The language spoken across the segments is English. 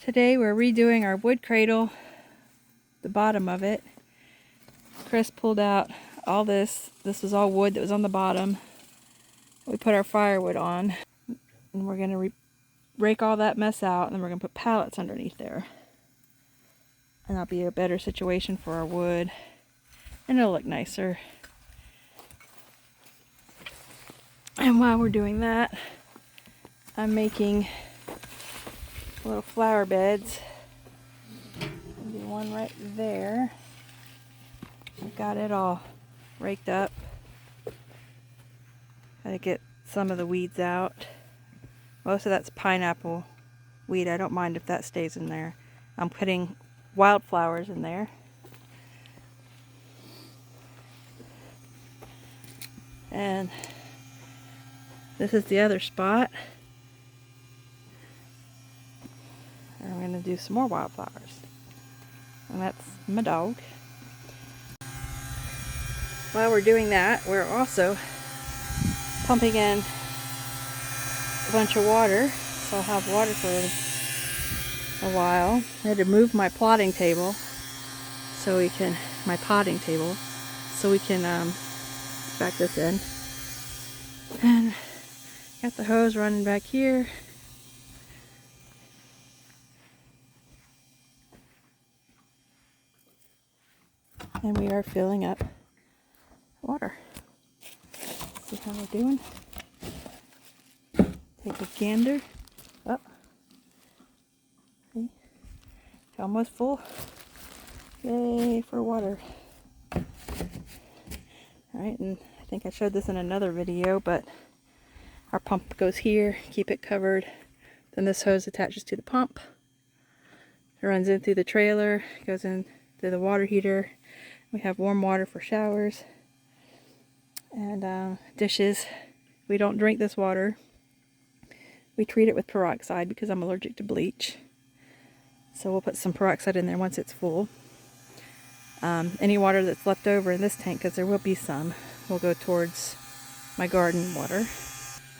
Today we're redoing our wood cradle, the bottom of it. Chris pulled out all this. This was all wood that was on the bottom. We put our firewood on, and we're going to rake all that mess out, and then we're going to put pallets underneath there. And that'll be a better situation for our wood, and it'll look nicer. And while we're doing that, I'm making little flower beds. There'll be one right there. I've got it all raked up. Gotta get some of the weeds out. Most of that's pineapple weed. I don't mind if that stays in there. I'm putting wildflowers in there. And this is the other spot. And we're going to do some more wildflowers. And that's my dog. While we're doing that, we're also pumping in a bunch of water. So I'll have water for a while. I had to move my plotting table so we can, my potting table, so we can back this in. And got the hose running back here. And we are filling up water. See how we're doing? Take a gander. Oh. See? Almost full. Yay for water. Alright, and I think I showed this in another video, but our pump goes here, keep it covered. Then this hose attaches to the pump. It runs in through the trailer, goes in through the water heater. We have warm water for showers and dishes. We don't drink this water. We treat it with peroxide because I'm allergic to bleach. So we'll put some peroxide in there once it's full. Any water that's left over in this tank, because there will be some, will go towards my garden water.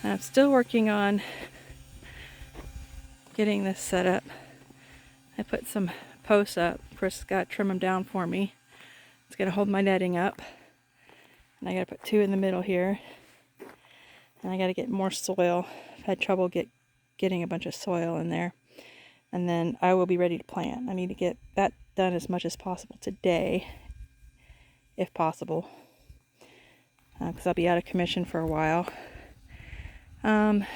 And I'm still working on getting this set up. I put some posts up. Chris got to trim them down for me. It's going to hold my netting up. And I got to put two in the middle here. And I got to get more soil. I've had trouble getting a bunch of soil in there. And then I will be ready to plant. I need to get that done as much as possible today, if possible. Because I'll be out of commission for a while. And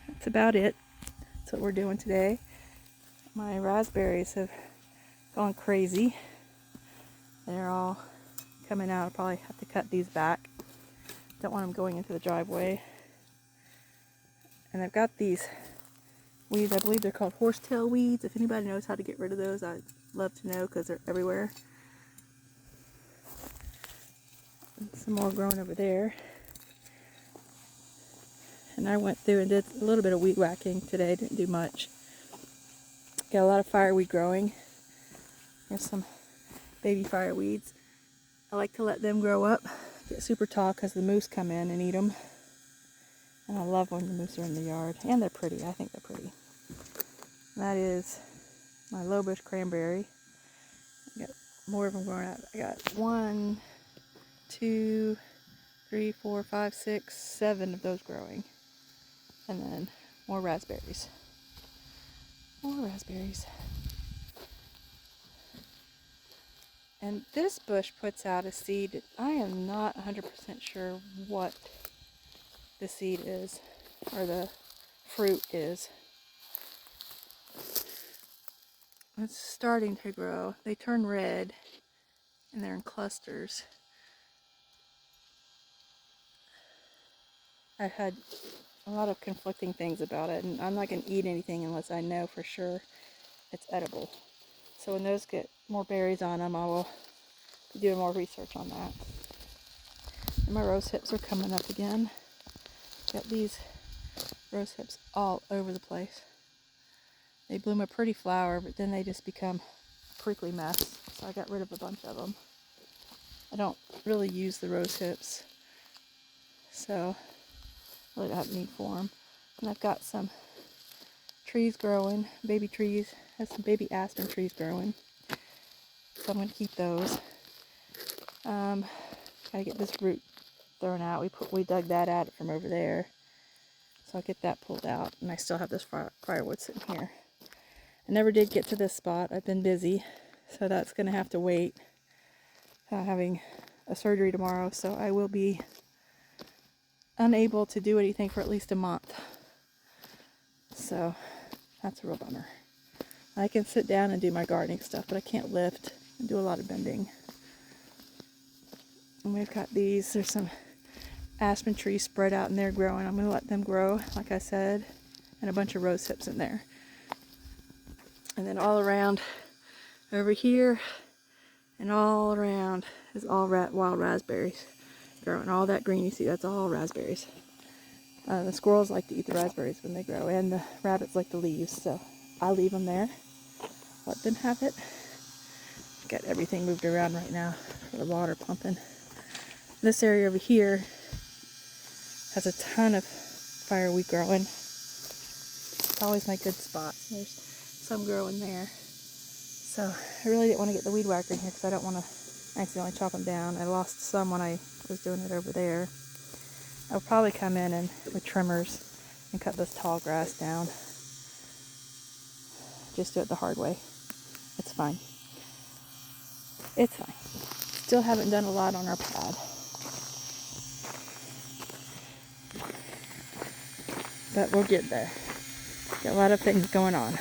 that's about it. That's what we're doing today. My raspberries have gone crazy. They're all coming out. I'll probably have to cut these back. Don't want them going into the driveway. And I've got these weeds. I believe they're called horsetail weeds. If anybody knows how to get rid of those, I'd love to know because they're everywhere. And some more growing over there. And I went through and did a little bit of weed whacking today. Didn't do much. Got a lot of fireweed growing. There's some baby fireweeds. I like to let them grow up, get super tall because the moose come in and eat them. And I love when the moose are in the yard. And they're pretty. I think they're pretty. And that is my low bush cranberry. I got more of them growing out. I got 1, 2, 3, 4, 5, 6, 7 of those growing. And then more raspberries. More raspberries. And this bush puts out a seed. I am not 100% sure what the seed is, or the fruit is. It's starting to grow. They turn red, and they're in clusters. I've had a lot of conflicting things about it, and I'm not going to eat anything unless I know for sure it's edible. So when those get more berries on them, I will be doing more research on that. And my rose hips are coming up again. Got these rose hips all over the place. They bloom a pretty flower, but then they just become a prickly mess. So I got rid of a bunch of them. I don't really use the rose hips, so I really don't have need for them. And I've got some trees growing, baby trees. Has some baby aspen trees growing. So I'm going to keep those. Gotta get this root thrown out. We dug that out from over there. So I'll get that pulled out. And I still have this firewood sitting here. I never did get to this spot. I've been busy. So that's going to have to wait. Having a surgery tomorrow. So I will be unable to do anything for at least a month. So that's a real bummer. I can sit down and do my gardening stuff, but I can't lift and do a lot of bending. And we've got these. There's some aspen trees spread out and they're growing. I'm going to let them grow, like I said, and a bunch of rose hips in there. And then all around over here and all around is all wild raspberries growing. All that green you see, that's all raspberries. The squirrels like to eat the raspberries when they grow, and the rabbits like the leaves, so I leave them there. Let them have it. Got everything moved around right now for the water pumping. This area over here has a ton of fireweed growing. It's always my good spot. There's some growing there. So I really didn't want to get the weed whacker in here because I don't want to accidentally chop them down. I lost some when I was doing it over there. I'll probably come in and with trimmers and cut this tall grass down. Just do it the hard way. It's fine. It's fine. Still haven't done a lot on our pad. But we'll get there. Got a lot of things going on.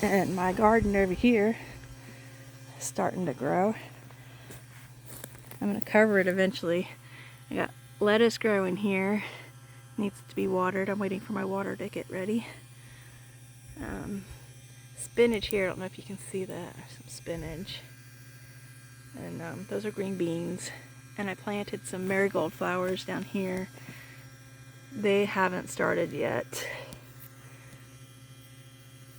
And my garden over here is starting to grow. I'm going to cover it eventually. I got lettuce growing here. Needs to be watered. I'm waiting for my water to get ready. Spinach here. I don't know if you can see that. Some spinach. And those are green beans. And I planted some marigold flowers down here. They haven't started yet.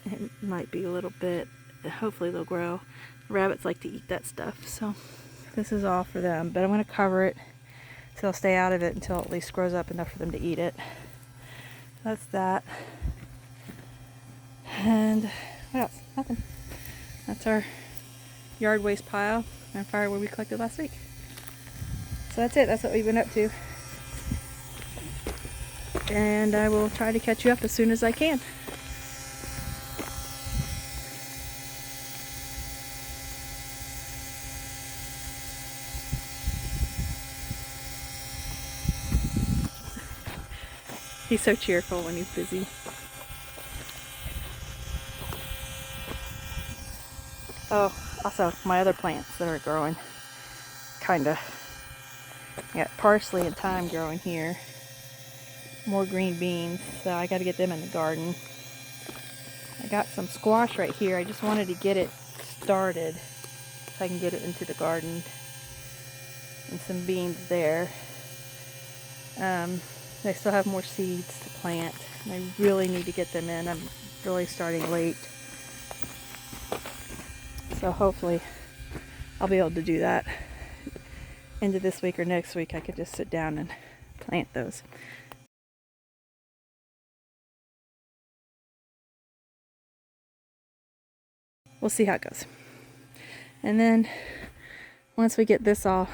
It might be a little bit. Hopefully they'll grow. Rabbits like to eat that stuff, so this is all for them. But I'm going to cover it so they'll stay out of it until it at least grows up enough for them to eat it. That's that. And what else? Nothing. That's our yard waste pile and firewood we collected last week. So that's it. That's what we've been up to. And I will try to catch you up as soon as I can. He's so cheerful when he's busy. Oh, also my other plants that are growing. Kinda. I got parsley and thyme growing here. More green beans, so I gotta get them in the garden. I got some squash right here. I just wanted to get it started so I can get it into the garden. And some beans there. I still have more seeds to plant. And I really need to get them in. I'm really starting late. So hopefully I'll be able to do that. Into this week or next week I could just sit down and plant those. We'll see how it goes. And then once we get this all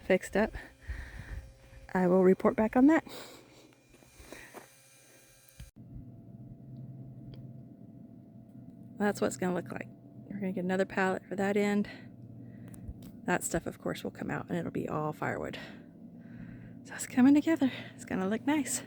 fixed up, I will report back on that. That's what it's going to look like. We're going to get another pallet for that end. That stuff, of course, will come out and it'll be all firewood. So it's coming together. It's going to look nice.